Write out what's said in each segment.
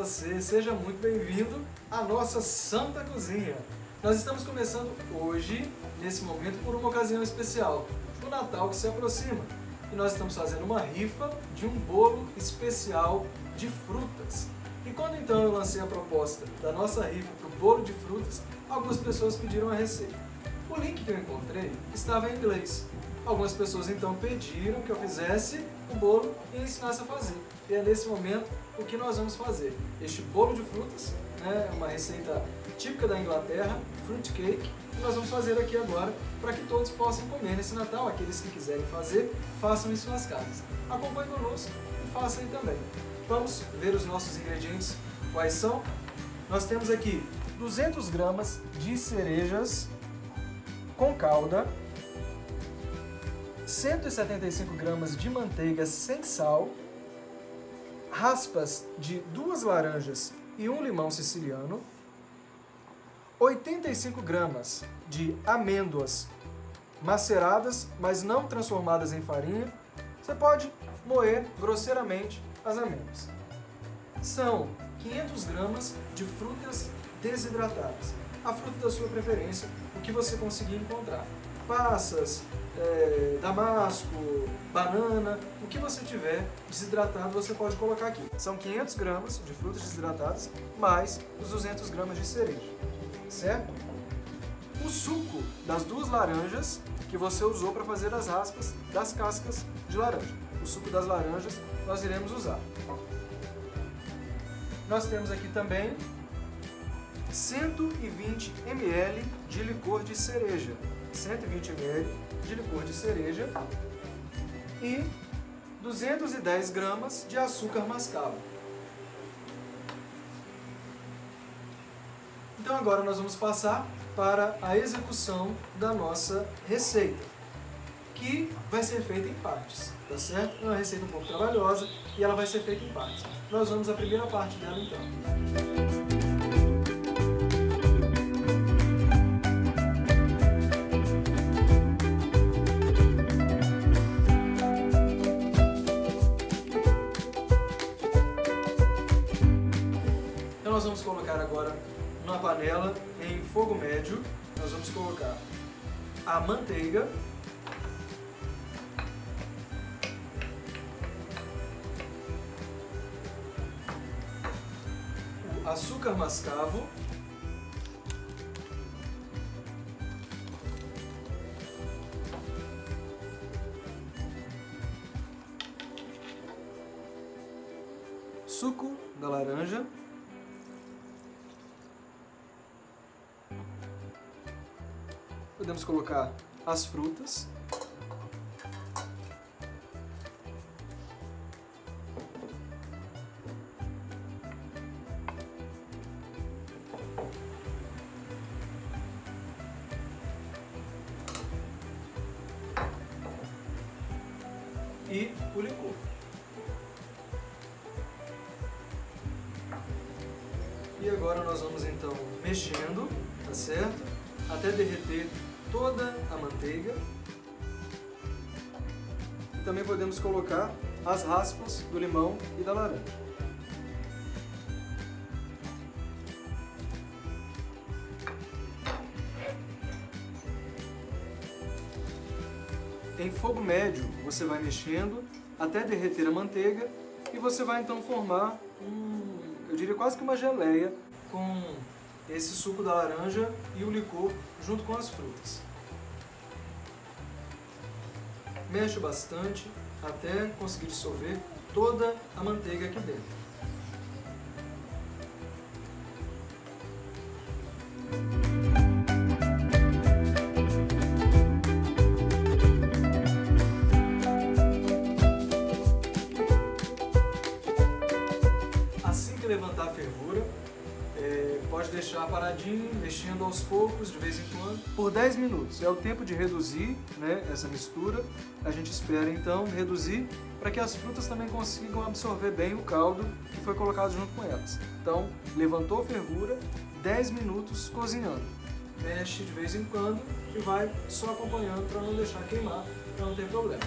você, seja muito bem-vindo à nossa Santa Cozinha. Nós estamos começando hoje, nesse momento, por uma ocasião especial, o Natal que se aproxima. E nós estamos fazendo uma rifa de um bolo especial de frutas. E quando então eu lancei a proposta da nossa rifa para o bolo de frutas, algumas pessoas pediram a receita. O link que eu encontrei estava em inglês. Algumas pessoas então pediram que eu fizesse o bolo e ensinasse a fazer. E é nesse momento o que nós vamos fazer. Este bolo de frutas, né, uma receita típica da Inglaterra, fruit cake, que nós vamos fazer aqui agora para que todos possam comer nesse Natal. Aqueles que quiserem fazer, façam em suas casas. Acompanhe conosco e façam aí também. Vamos ver os nossos ingredientes. Quais são? Nós temos aqui 200 gramas de cerejas com calda, 175 gramas de manteiga sem sal, raspas de 2 laranjas e 1 limão siciliano, 85 gramas de amêndoas maceradas, mas não transformadas em farinha. Você pode moer grosseiramente as amêndoas. São 500 gramas de frutas desidratadas. A fruta da sua preferência, o que você conseguir encontrar. Passas, damasco, banana, o que você tiver desidratado você pode colocar aqui. São 500 gramas de frutas desidratadas, mais os 200 gramas de cereja, certo? O suco das 2 laranjas que você usou para fazer as raspas das cascas de laranja. O suco das laranjas nós iremos usar. Nós temos aqui também 120 ml de licor de cereja. 120 ml de licor de cereja e 210 gramas de açúcar mascavo. Então agora nós vamos passar para a execução da nossa receita, que vai ser feita em partes, tá certo? É uma receita um pouco trabalhosa e ela vai ser feita em partes. Nós vamos à primeira parte dela então. Nós vamos colocar agora numa panela em fogo médio, nós vamos colocar a manteiga, o açúcar mascavo, suco da laranja, podemos colocar as frutas, e o licor. E agora nós vamos então mexendo, tá certo? Até derreter toda a manteiga. E também podemos colocar as raspas do limão e da laranja. Em fogo médio, você vai mexendo até derreter a manteiga e você vai então formar eu diria quase que uma geleia com esse suco da laranja e o licor junto com as frutas. Mexe bastante até conseguir dissolver toda a manteiga aqui dentro. Assim que levantar a fervura, pode deixar paradinho, mexendo aos poucos, de vez em quando, por 10 minutos. É o tempo de reduzir, né, essa mistura. A gente espera então reduzir para que as frutas também consigam absorver bem o caldo que foi colocado junto com elas. Então, levantou a fervura, 10 minutos cozinhando. Mexe de vez em quando e vai só acompanhando para não deixar queimar, para não ter problema.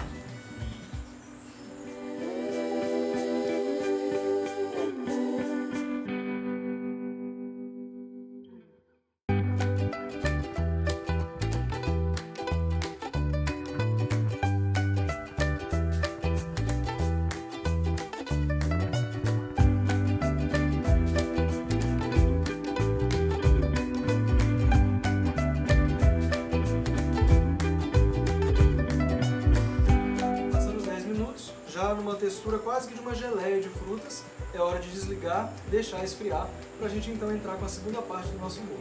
textura quase que de uma geleia de frutas. É hora de desligar, deixar esfriar, para a gente então entrar com a segunda parte do nosso bolo.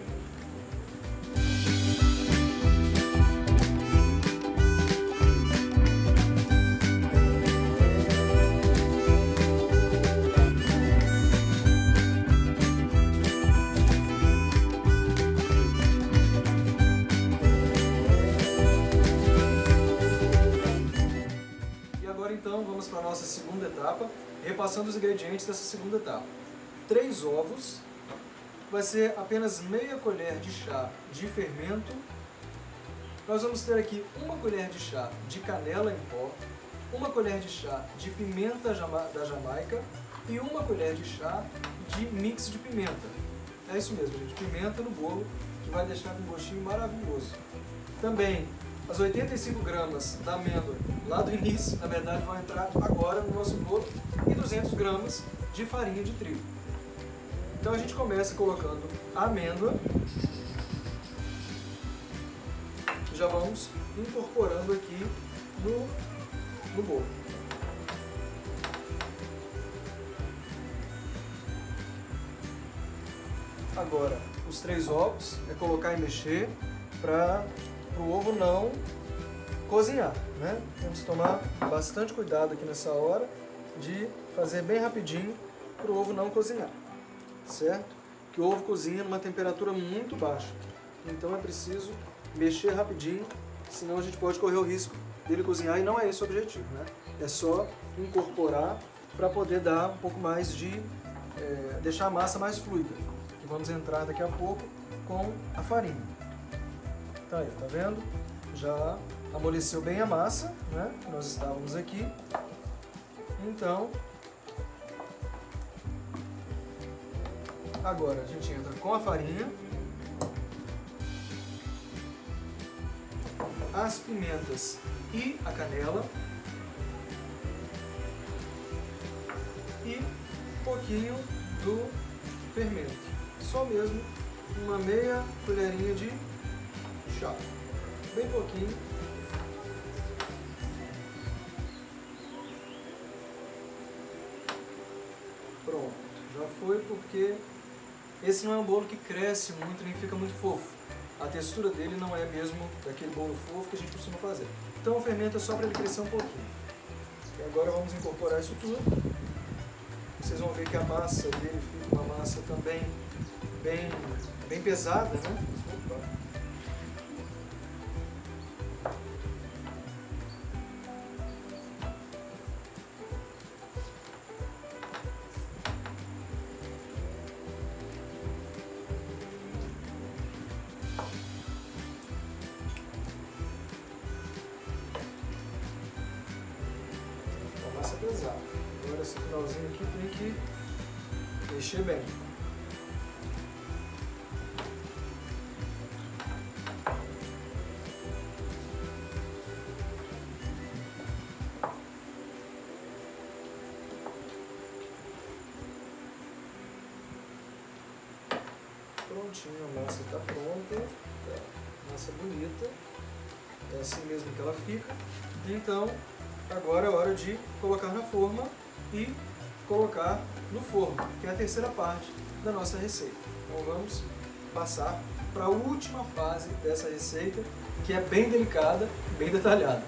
Então vamos para a nossa segunda etapa, repassando os ingredientes dessa segunda etapa. 3 ovos, vai ser apenas meia colher de chá de fermento. Nós vamos ter aqui 1 colher de chá de canela em pó, 1 colher de chá de pimenta da Jamaica e 1 colher de chá de mix de pimenta. É isso mesmo, gente, pimenta no bolo, que vai deixar com um gostinho maravilhoso. Também as 85 gramas da amêndoa lá do início, na verdade, vão entrar agora no nosso bolo, e 200 gramas de farinha de trigo. Então a gente começa colocando a amêndoa, já vamos incorporando aqui no bolo. Agora, os 3 ovos, é colocar e mexer para o ovo não cozinhar, né? Temos que tomar bastante cuidado aqui nessa hora de fazer bem rapidinho para o ovo não cozinhar, certo? Que o ovo cozinha numa temperatura muito baixa, então é preciso mexer rapidinho, senão a gente pode correr o risco dele cozinhar, e não é esse o objetivo, né? É só incorporar para poder dar um pouco mais de... deixar a massa mais fluida, que vamos entrar daqui a pouco com a farinha. Tá aí, tá vendo? Já amoleceu bem a massa, né? Nós estávamos aqui. Então, agora a gente entra com a farinha, as pimentas e a canela e um pouquinho do fermento. Só mesmo uma meia colherinha de chá, bem pouquinho. Pronto, já foi, porque esse não é um bolo que cresce muito nem fica muito fofo. A textura dele não é mesmo daquele bolo fofo que a gente costuma fazer. Então o fermento é só para ele crescer um pouquinho. E agora vamos incorporar isso tudo. Vocês vão ver que a massa dele fica uma massa também bem pesada, né? Opa. Massa pesada. Agora esse finalzinho aqui tem que mexer bem. Prontinho, a massa está pronta, tá? Massa bonita, é assim mesmo que ela fica. Então, agora é hora de colocar na forma e colocar no forno, que é a terceira parte da nossa receita. Então vamos passar para a última fase dessa receita, que é bem delicada, bem detalhada.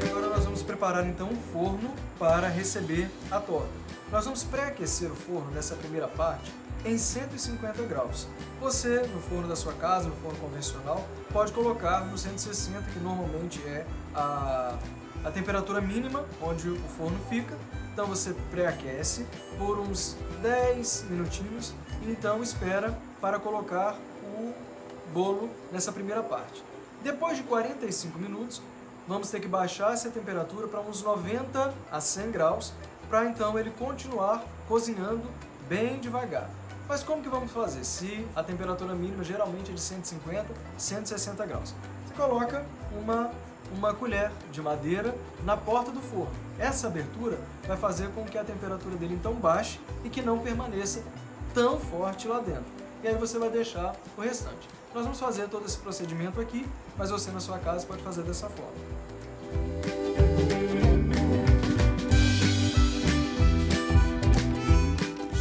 E agora nós vamos preparar então um forno para receber a torta. Nós vamos pré-aquecer o forno nessa primeira parte em 150 graus. Você, no forno da sua casa, no forno convencional, pode colocar no 160, que normalmente é a temperatura mínima onde o forno fica. Então você pré-aquece por uns 10 minutinhos e então espera para colocar o bolo nessa primeira parte. Depois de 45 minutos, vamos ter que baixar essa temperatura para uns 90 a 100 graus, para então ele continuar cozinhando bem devagar. Mas como que vamos fazer? Se a temperatura mínima geralmente é de 150, 160 graus. Você coloca uma colher de madeira na porta do forno. Essa abertura vai fazer com que a temperatura dele então baixe e que não permaneça tão forte lá dentro. e aí você vai deixar o restante. Nós vamos fazer todo esse procedimento aqui, mas você na sua casa pode fazer dessa forma.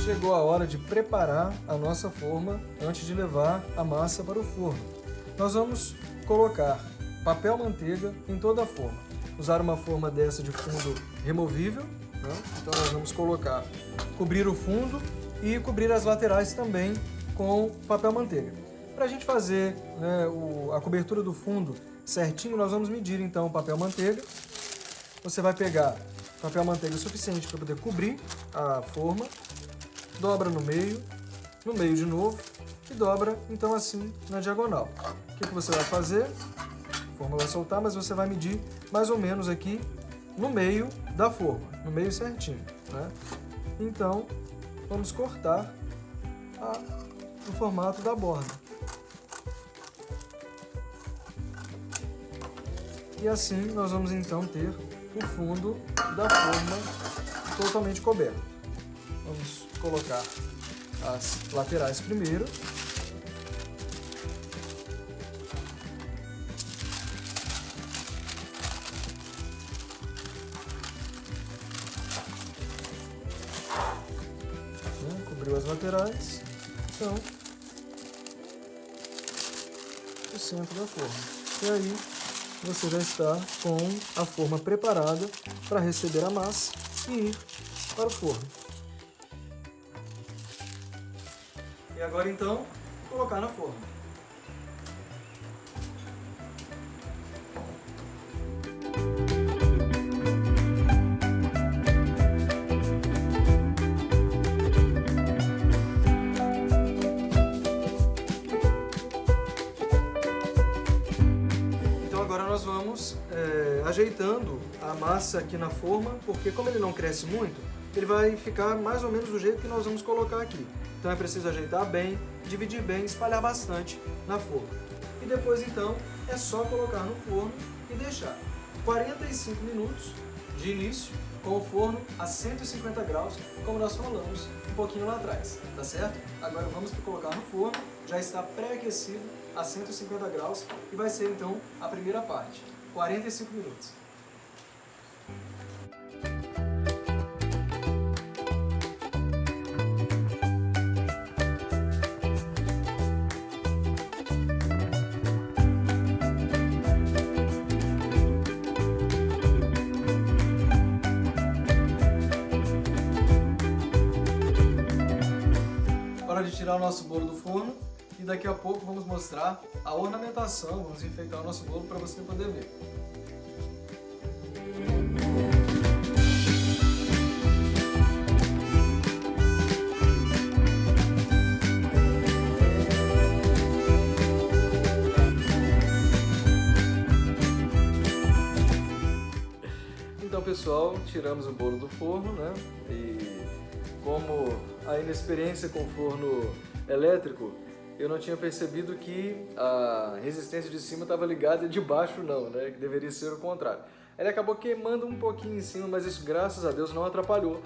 Chegou a hora de preparar a nossa forma antes de levar a massa para o forno. Nós vamos colocar papel manteiga em toda a forma. Usar uma forma dessa de fundo removível, né? Então nós vamos cobrir o fundo e cobrir as laterais também com papel manteiga. Para a gente fazer, né, a cobertura do fundo certinho, nós vamos medir então o papel manteiga. Você vai pegar papel manteiga suficiente para poder cobrir a forma, dobra no meio de novo e dobra então assim na diagonal. O que você vai fazer? A forma vai soltar, mas você vai medir mais ou menos aqui no meio da forma, no meio certinho, né? Então, vamos cortar o formato da borda. E assim nós vamos então ter o fundo da forma totalmente coberto. Vamos colocar as laterais primeiro. Cobriu as laterais, então o centro da forma. E aí você já está com a forma preparada para receber a massa e ir para o forno. E agora então, colocar na forma. Então agora nós vamos ajeitando a massa aqui na forma, porque como ele não cresce muito, ele vai ficar mais ou menos do jeito que nós vamos colocar aqui. Então é preciso ajeitar bem, dividir bem, espalhar bastante na forma. E depois então é só colocar no forno e deixar 45 minutos de início com o forno a 150 graus, como nós falamos um pouquinho lá atrás, tá certo? Agora vamos colocar no forno, já está pré-aquecido a 150 graus e vai ser então a primeira parte, 45 minutos. Hora de tirar o nosso bolo do forno e daqui a pouco vamos mostrar a ornamentação, vamos enfeitar o nosso bolo para você poder ver. Então pessoal, tiramos o bolo do forno, né? E como a inexperiência com forno elétrico, eu não tinha percebido que a resistência de cima estava ligada e de baixo não, né? Que deveria ser o contrário. Ele acabou queimando um pouquinho em cima, mas isso, graças a Deus, não atrapalhou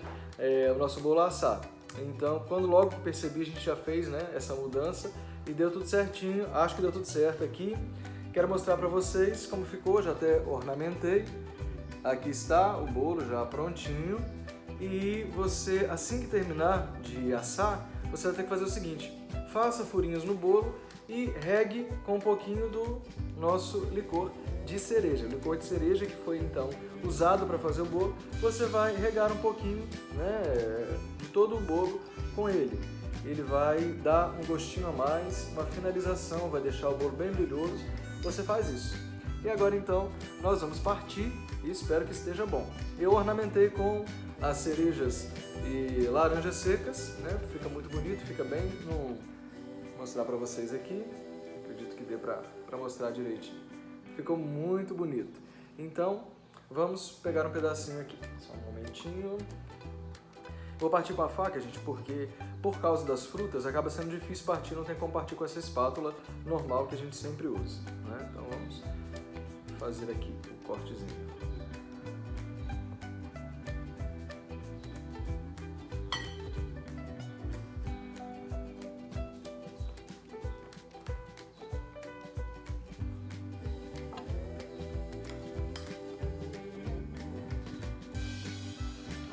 o nosso bolo assar. Então, quando logo que percebi, a gente já fez, né, essa mudança e deu tudo certinho. Acho que deu tudo certo aqui. Quero mostrar para vocês como ficou, já até ornamentei. Aqui está o bolo já prontinho. E você, assim que terminar de assar, você vai ter que fazer o seguinte: faça furinhos no bolo e regue com um pouquinho do nosso licor de cereja. O licor de cereja que foi então usado para fazer o bolo, você vai regar um pouquinho, né, de todo o bolo com ele. Ele vai dar um gostinho a mais, uma finalização, vai deixar o bolo bem brilhoso. Você faz isso. E agora então nós vamos partir e espero que esteja bom. Eu ornamentei com as cerejas e laranjas secas, né? Fica muito bonito, fica bem. Vou mostrar para vocês aqui. Acredito que dê para mostrar direitinho. Ficou muito bonito. Então vamos pegar um pedacinho aqui. Só um momentinho. Vou partir com a faca, gente, porque por causa das frutas acaba sendo difícil partir, não tem como partir com essa espátula normal que a gente sempre usa, né? Então vamos fazer aqui o cortezinho.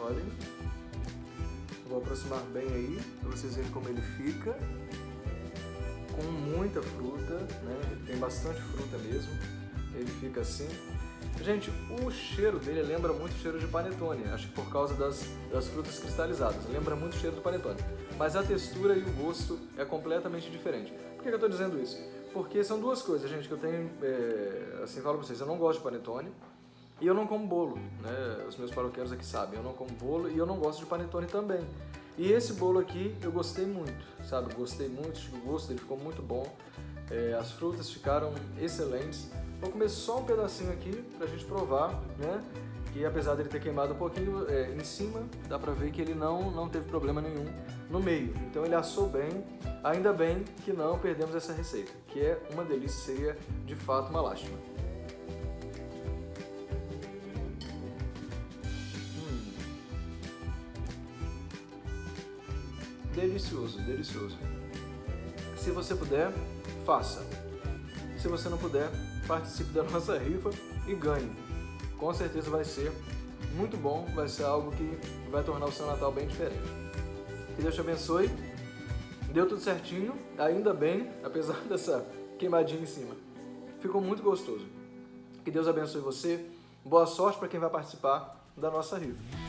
Olhem. Vou aproximar bem aí, para vocês verem como ele fica. Com muita fruta, né? Ele tem bastante fruta mesmo. Ele fica assim. Gente, o cheiro dele lembra muito o cheiro de panetone. Acho que por causa das frutas cristalizadas. Lembra muito o cheiro do panetone. Mas a textura e o gosto é completamente diferente. Por que eu estou dizendo isso? Porque são duas coisas, gente, que eu tenho... assim, falo pra vocês, eu não gosto de panetone. E eu não como bolo, né? Os meus paroquianos aqui sabem, eu não como bolo e eu não gosto de panetone também. E esse bolo aqui eu gostei muito, sabe? Gostei muito, o gosto dele ficou muito bom. As frutas ficaram excelentes. Vou comer só um pedacinho aqui pra gente provar, né? Que apesar dele ter queimado um pouquinho em cima, dá pra ver que ele não teve problema nenhum no meio. Então ele assou bem, ainda bem que não perdemos essa receita, que é uma delícia, seria de fato uma lástima. Delicioso, delicioso. Se você puder, faça. Se você não puder, participe da nossa rifa e ganhe. Com certeza vai ser muito bom, vai ser algo que vai tornar o seu Natal bem diferente. Que Deus te abençoe. Deu tudo certinho, ainda bem, apesar dessa queimadinha em cima. Ficou muito gostoso. Que Deus abençoe você. Boa sorte para quem vai participar da nossa rifa.